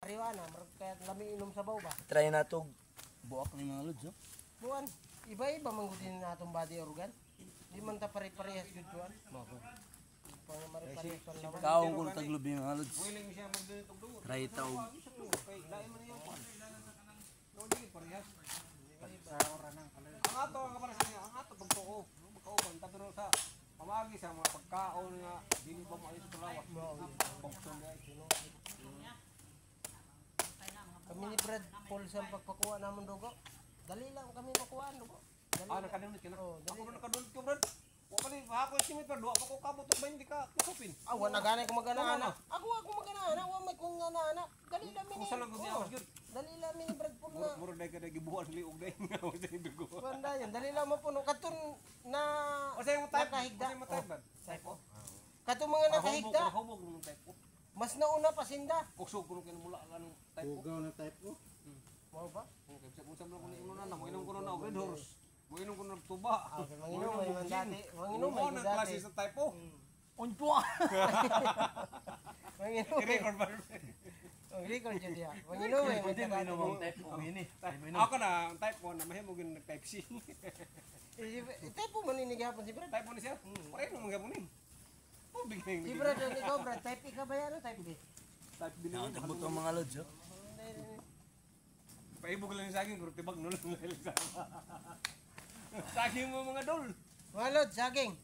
Ariwana, kaya lami inom sa baw ba? Try na to buak ni mga lods, oh. Buwan, iba-iba manggutin na itong body organ. Di man ta pare-parehas yun buwan. Pang mare-parehas pa naman. Kaong ko taglubi mga lods. Willing siya magdito og dugo. Try ta og Kay lain man niya pa. No di parehas. Ang ato ang kapala sa niya, ang ato pagtuo, magkauban ta pero sa pamagi sa mga pagkaon nga dili ba mo ayos kalawas. Bokson guys, Kami ni Brad Paul sa pagpakuha namon dugo. Dali lang kami makuha ang dugo. Dali lang. nakadunit ka na. Oh, dali. Ako man nakadunit ko, Brad. Wa pa ni hapon simit pa duha pa ko kabot og 20 ka kusupin. Wala ganay ko magana-ana. Ako magana-ana, wa may kung ana-ana. Dali lang mi. Kusa lang gud niya gyud. Dali lang mi ni Brad Paul nga. Muro dai ka dai gibuhat liog dai nga wa sa dugo. Wanda yan, dali lang mo puno katun na O sa mo type, nakahigda. mo type ba? Type. Katun mga nakahigda. Hubog mo type ko. Mas nauna pa sinda. Kusog ko kin mula kanang type ko. Ugaw na type ko. Mao ba? Okay, sa kung sablo ko ni inom na, mo inom ko na og red horse. Mo inom ko na tuba. Manginom may man dati. Manginom Mo may na dati. klase sa type ko. unpo. Manginom. Record ba? Ang record yun diya. Manginom may man Pwede mo dati. inom ang type o ini. Ako na ang type ko na mahimo gin nag type C. Type po man inigapon si Brad. Type mo ni siya. Pare no mga punin. Oh bigay. Si Brad yun ikaw Brad. Type A ka ba yan o type B? Type din Ang tagbot ang mga lods, oh. Paibog lang sa akin, kurti bag nulong lang sa saging mo mga dol. Mga Lod, saging.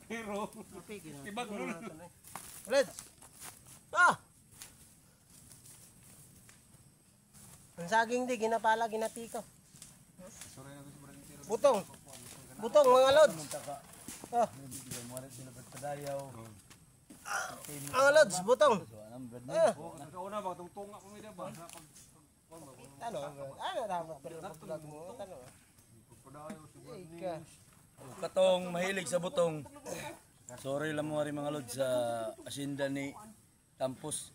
Pero, tibag nul. Lod. Ah! Ang saging di, ginapala, ginatiko. Butong. Butong, mga Lod. Ah. Mga Lods, butong. Ah. Una ba, itong tunga ko nila ba? Tanong, ano dapat pag-vlog mo? Tanong. Ika. Katong mahilig sa butong. Sorry lang mo rin mga lods sa asinda ni Tampos.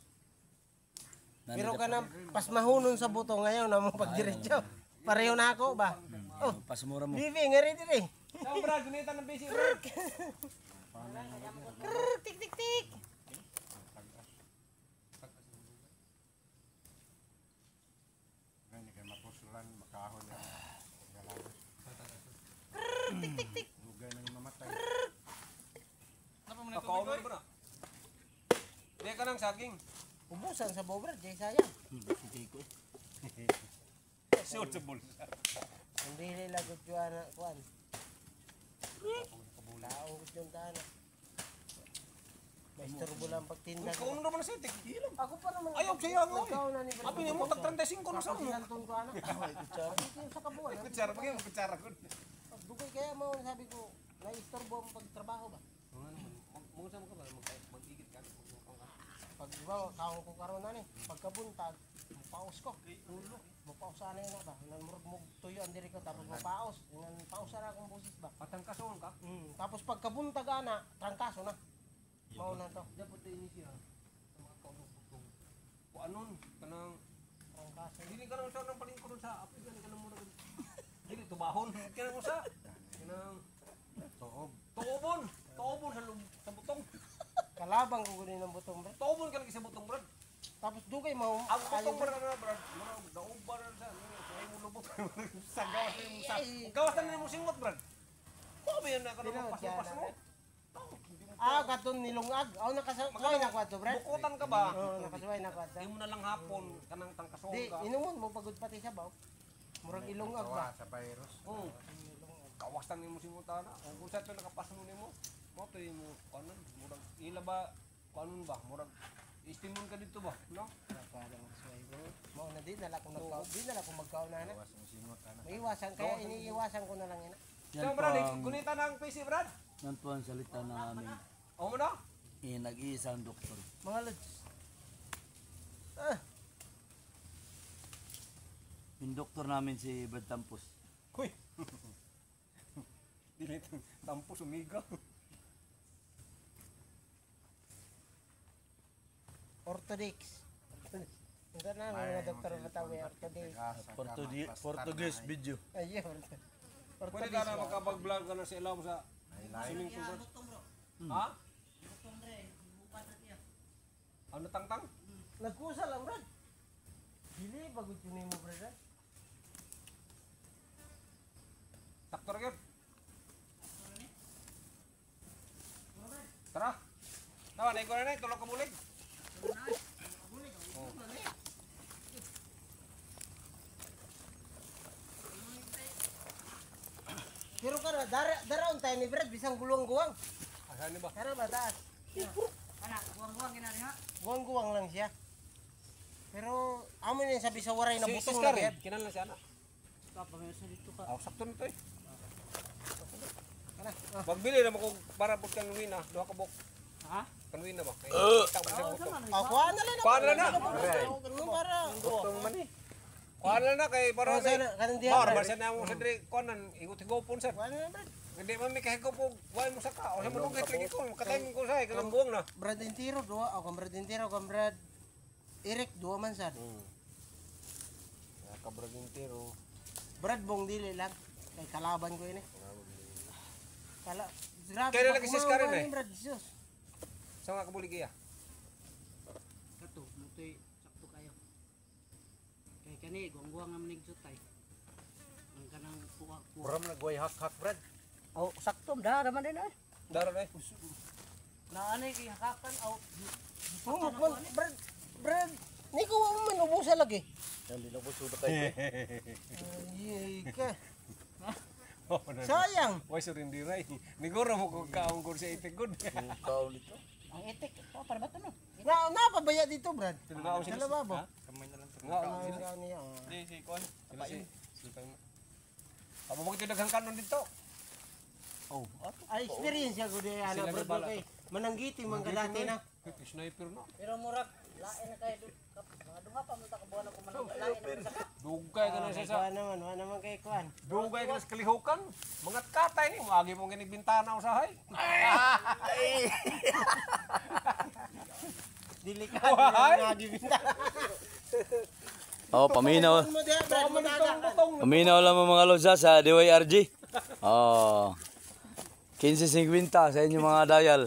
Pero ka na pas mahunon sa butong ngayon na mong pagdiretso. Pareho na ako ba? Oh, Pasmura mo. Bibi, ngari din eh. Saan Brad, gunita ng busy Brad. Tik tik tik. Ganyan kay mapusulan, makahon yan. Tik tik tik. Lugay nang mamatay. Kakaon ko na. Di ka ng saging. Ubusan sa bobra, jay sayang. Suot sa bulsa. Hindi nila gudyan na kuan. Tao gudyan tana. May istorbo lang pagtinda. Kauno naman na siya, tigilan. Ako pa naman. Ayaw siya nga Ikaw na ni Abi ni mo, tag 35 na sa mo. Sinanton ko ana. Dito yung sa kabuan. Kutsara, bagay mo kutsara ko. Dugay kaya mo sabi ko, na istorbo ang pagtrabaho ba? Mga sama ka ba? Mag-igit ka. Pag ba kaon ko karon na ni, pagkabuntag, mapaos ko. Ulo, mapaos ana na ba? Nan murag mo tuyo ang diri ko tapos mapaos. Nan paos na akong busis ba? Patangkason ka. Tapos pagkabuntag ana, trangkaso na. Mao na to. Dapat ini siya. Sa mga kaunong-putong. O anon, kanang Trangkaso. dili ka nang sa nang palingkod sa apoy gani ka nang mura. Dili tubahon. Kaya mo sa kanang Toob. tuobon. Tuobon sa butong. Kalabang ko gunin ng butong bro. Tuobon ka lagi sa butong, Brad. Tapos dugay mo Ang butong Brad na, Brad. Mura dauban na sa ay mo lubot. Sa gawas na mo sa. Gawas na mo singot, Brad. Ko ba yan na kanang pas mo? Katon nilungag. Nakasaway na kwato, bro. Bukutan ka ba? Oo, nakasaway na kwato. Di mo na lang hapon kanang tangkason Di, ka. inumon mo pagod pati sa baw. Murag ilungag ba? Sa virus. Oo. Kawasan nimo si mutana. Kung sa to nakapas mo nimo, mo to mo kanon murag ila ba kanon ba? Murag istimon ka dito ba? No? Para magsaway bro. Mao na din nala ko nagkaw. Di nala ko magkaon na. Bawas ng singot ana. Maiwasan kaya iniiwasan ko na lang ina. So Brad, gunita na ang PC Brad. Yan po ang salita ng aming O mo na? nag-iisang doktor. Mga lods. Yung doktor namin si Brad Tampos. Hoy. Dili tampos umiga. Orthodox. Ito na mga doktor batawi orthodox. Portuguese video. Ayun. Pwede ka na makapag-vlog ka na sa ilaw sa swimming pool. Brad. Ha? Ano tangtang? Nagkusa lang, Brad. Dili bagod yun mo brad. Sakto ra gyud. Tara. Nawa na ikaw na tulog ka bulig. Pero kana daraon tayo ni brad bisang guluwang-guwang. Asa ni ba? Kara ba taas? Anak, buang-buang ginari ha. Guwang-guwang lang siya. Pero amo na sabi sa waray na Si butong Scar, na yan. kinahanglan siya na. Kapag sa dito ka. Aw sakto nito eh. Kana. Magbili na mo kung para pud kang wina, duha ka bok. Ha? Kan wina ba? Kay kita mo sa Oh, butong. sama na. Kuha na lang. Kuha na lang. Ganun para. Butong man eh. Kuha na na kay para Kuha sana kanang diha. Bar barsa na mo sa diri konan igot-higopon sa. Kuha na lang brad. Hindi man mi kahigopon, wala mo saka. O sa mo lugit lagi ko, katayin ko sa kanang buong na. Brad Intiro dua ako brad Intiro ako brad Eric dua man sad. Ya kabrag intero. Brad bong dili lang kay kalaban ko ini. Kala grabe. Kaya lagi si Scar pagkumawa eh. ni Brad Jesus. Sa nga kabulig iya. Kato, mutoy sakto kayo. Kay kani guang-guang nga manig jutay. Ang kanang kuha. Puram na goy hak-hak, Brad. Oh, sakto dara man din ay. Daro na eh. Naanay kay hakakan aw. Oh, Brad. Ni ko man ubusa lagi. Yan, di na po suda kayo. Ay ka. Sayang. Why so rin diray. Niguro mo kung kaong ko sa itik good. Ikaw nito. Ang etik, para ba to no? Na pabaya dito Brad. Tinagaw sila. Dalawa ba? Kamay na lang. Nga Ah, sila. ikaw niya. Di si kon. Sila si. Amo mo kita daghang kanon dito. Oh, ato. Ay experience ko di ana Sila Brad gabala. kay mananggiti man kadati na. Sniper na. Pero murag lain na kayo mga duha pa mo ta kabuan ako man lain na sa Dugay ka na siya sa. Wala naman kay kuan. Dugay ka na sa kalihukan. Mga katay ni, maagi mo ginig bintana usahay. Delikado Why? na gibinta. Oh, paminaw. Mo diha Brad mo daga. Paminaw lang mo mga lods ha, sa DYRG. Oh. 15.50 sa inyo mga dial.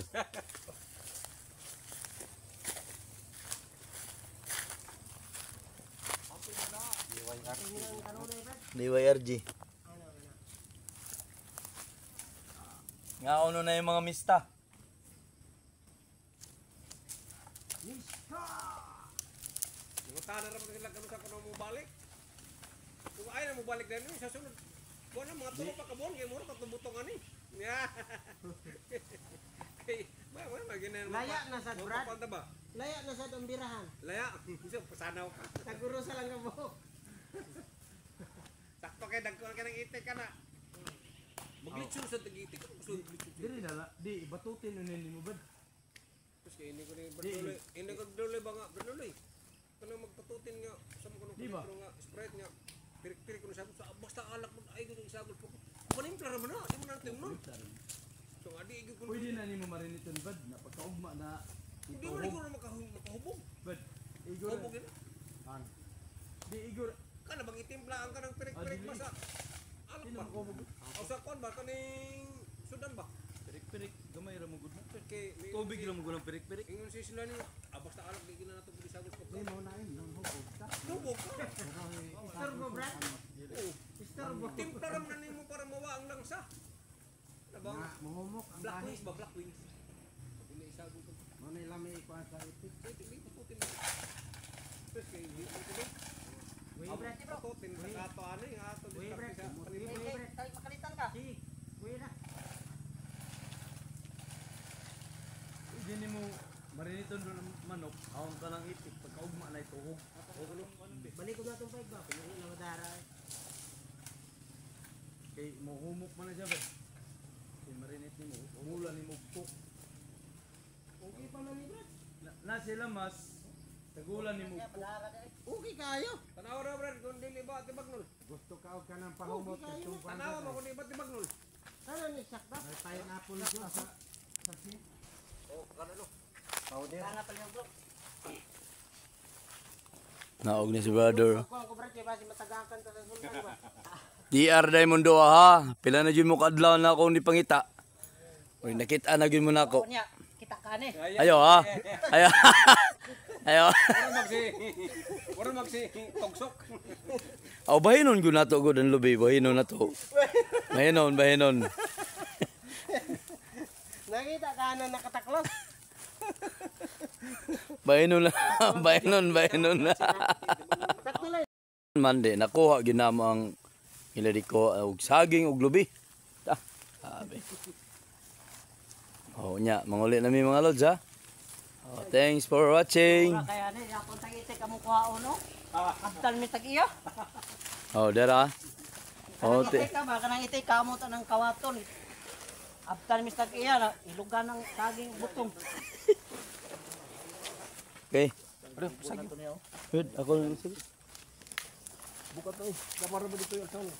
DYRG. Nga ano na yung mga mista. Nangutana ra mo sila kanu sa kuno mo balik. Kung ay na mo balik din sa sunod. Buwan na mga tulo pa ka buwan kay mo ra patubutong ani. Ya. Kay ba maginan mo. Laya na sad Brad. Panta ba? Laya na sad ang birahan. Laya. Isa pasanaw ka. Taguro sa lang mo. Sakto kay dagko ka nang itik ka na. Maglitso sa tagitik. Dili na, di batutin nun mo ba? Tapos kay ini ko ni berduloy. Ini ko berduloy ba nga berduloy. Kana magpatutin nga sa mo kuno Di ba? nga sprite nga. Pirik-pirik ko na sabi sa basta alak mo ay gusto isagol po. Panimpla ra man na, di mo na natin no. So adi igi ko. Pwede na nimo mariniton bad na pagkaugma na Hindi mo rin ko na makahubog. bad. Igor. Hubog yun. Di igor. Kana bang itimplaan ka ng pirik-pirik ba sa alak ba? O sa kon ba kaning sudan ba? Pirik-pirik gamay ra mo gud. Kay Tubig ra mo gud ang pirik-pirik. ingon si sila ni basta alak di gina nato bisagol ko. Mo na yun, hubog ka. Hubog ka. Istorbo Brad. Oo. Istorbo. Timpla ra man nimo para mawaang langsa. Nabang Mohomok ang black bahay. wings ba black wings. Dili isagol ko. Mo na ilami ko sa itik. Hindi patutin mo. Tapos kay hindi ko din. Uy Brad, Patutin sa kato ano yung ato Uy, Brad. sa Uy, Eh, Brad. tayo pakalitan ka. Si, uy na. Pwede nimo mariniton do manok, awang ka lang itik pagkaugma na ituhog. Balik ko na itong bike ba? Pinuli na madara. Kay mohumok man na siya ba. Kay marinit nimo, umula nimo cook. Okay pa man ni Brad. Na sila mas tagulan nimo cook. Okay kayo. Tanaw ra brad kung dili ba tibagnol. Gusto ka og kanang pahumot itong Tanaw mo kung di ba tibagnol. Ano ni sakta? May pineapple dyan sa Oh, kanalo. Kana pala yung bro. Naog ni si brother. Ako ko Brad, kaya basi matagakan ta sa sultan ba? DR Diamond do ha. Pila na jud mo kadlaw na akong ni pangita. Oy nakita na gyud mo na ako. Nya, kita ka ni. Ayo ha. Ayo. Ayo. Wala magsi togsok. Aw bahinon gyud nato gud ang lubi, bahinon nato. Bahinon. Nakita ka na nakataklos. Bahinon na. Bahinon na. Sakto lang. Mande nakuha ginamo ang ilari ko og saging og lubi. Ta. Sabi. Oh nya, manguli na mi mga lods ha. Oh, thanks for watching. Kaya ni ako tag-ite ka mo kuha no. Abtal mi tag-iya. Oh, dera. Oh, Ite ka ba kanang ite ka mo tanang kawaton. Abtal mi tag-iya na ilugan ng saging butong. Okay. Good, ako Buka to eh. Kamara ba dito yung